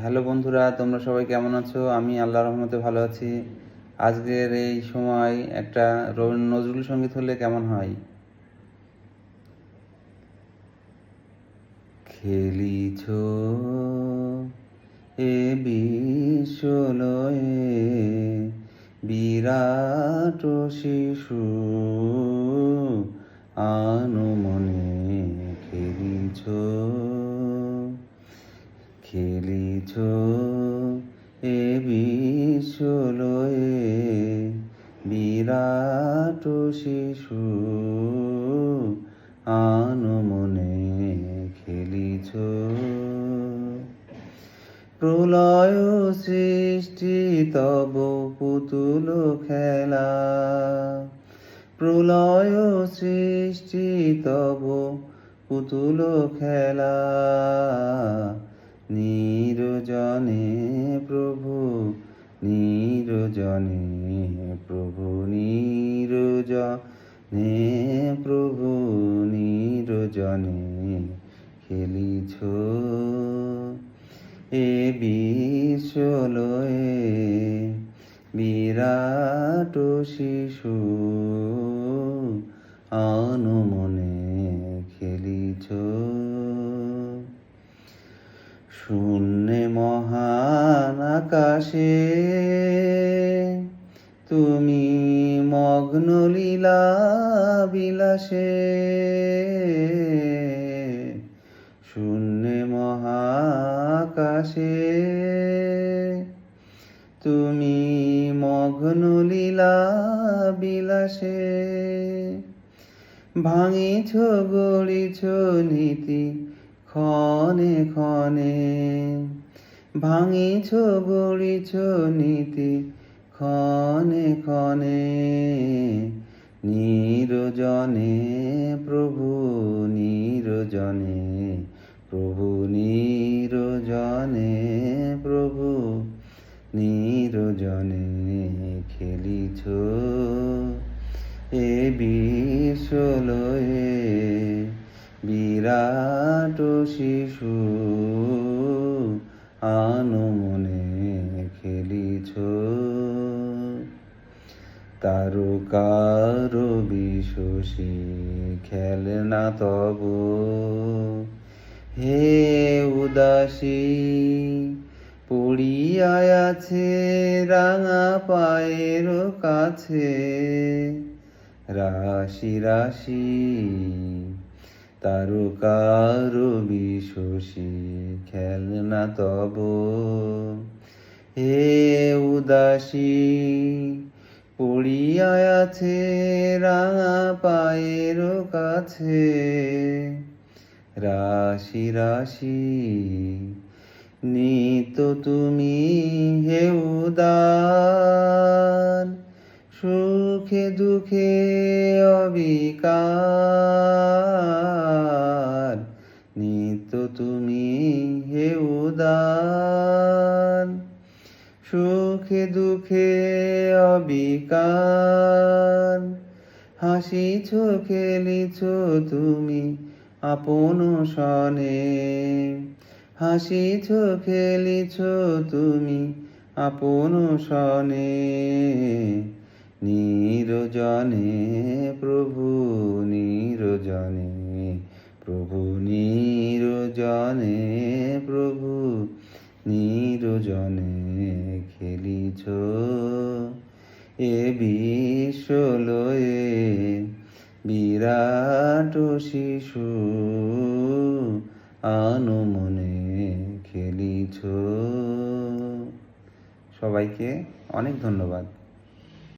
Hello বন্ধুরা, তোমরা সবাই কেমন আছো? আমি আল্লাহর রহমতে ভালো আছি। আজকের এই সময় একটা নজরুল সঙ্গীত হলে কেমন হয়? খেলিছ এ বিশ্বলয়ে বিরাট শিশু আনমনে খেলিছ খেলিছ এ বিশ্বলয়ে বিরাট শিশু আনমনে খেলিছ। প্রলয় সৃষ্টি তব পুতুল খেলা, প্রলয় সৃষ্টি তব পুতুল খেলা, নিরজনে প্রভু নিরজনে প্রভু নিরজনে প্রভু নিরজনে খেলিছ এ বিশ্বলয়ে বিরাট শিশু আনমনে খেলিছ। শূন্যে মহান আকাশে তুমি মগ্ন লীলা বিলাসে, শূন্যে মহাকাশে তুমি মগ্ন লীলা বিলাসে, ভাঙিছ গড়িছ নীতি ক্ষণে ক্ষণে, ভাঙিছ গড়িছ নীতি ক্ষণে ক্ষণে, নিরজনে প্রভু নিরজনে প্রভু নিরজনে প্রভু নিরজনে খেলিছ এ বিশ্বলয়ে বিরাট শিশু আনমনে খেলিছ। তারকার বিশ্বসী খেলনা তব হে উদাসী, পড়িয়া আছে রাঙা পায়ের কাছে রাশি রাশি, তারকার বিশ্বসী খেলনা তব হে উদাসী, পড়িয়া আছে রাঙা পায়ের কাছে রাশি রাশি, নিত তুমি হে উদার সুখে দুঃখে অবিকার, নিত তুমি হে উদার সুখে দুঃখে অবিকার, হাসিছ খেলিছ তুমি আপন সনে, হাসিছ খেলিছ তুমি আপন সনে, নিরজনে প্রভু নিরজনে প্রভু নিরজনে প্রভু নিরজনে খেলিছ এ বিশ্বলয়ে বিরাট শিশু আনমনে খেলিছ। সবাইকে অনেক ধন্যবাদ।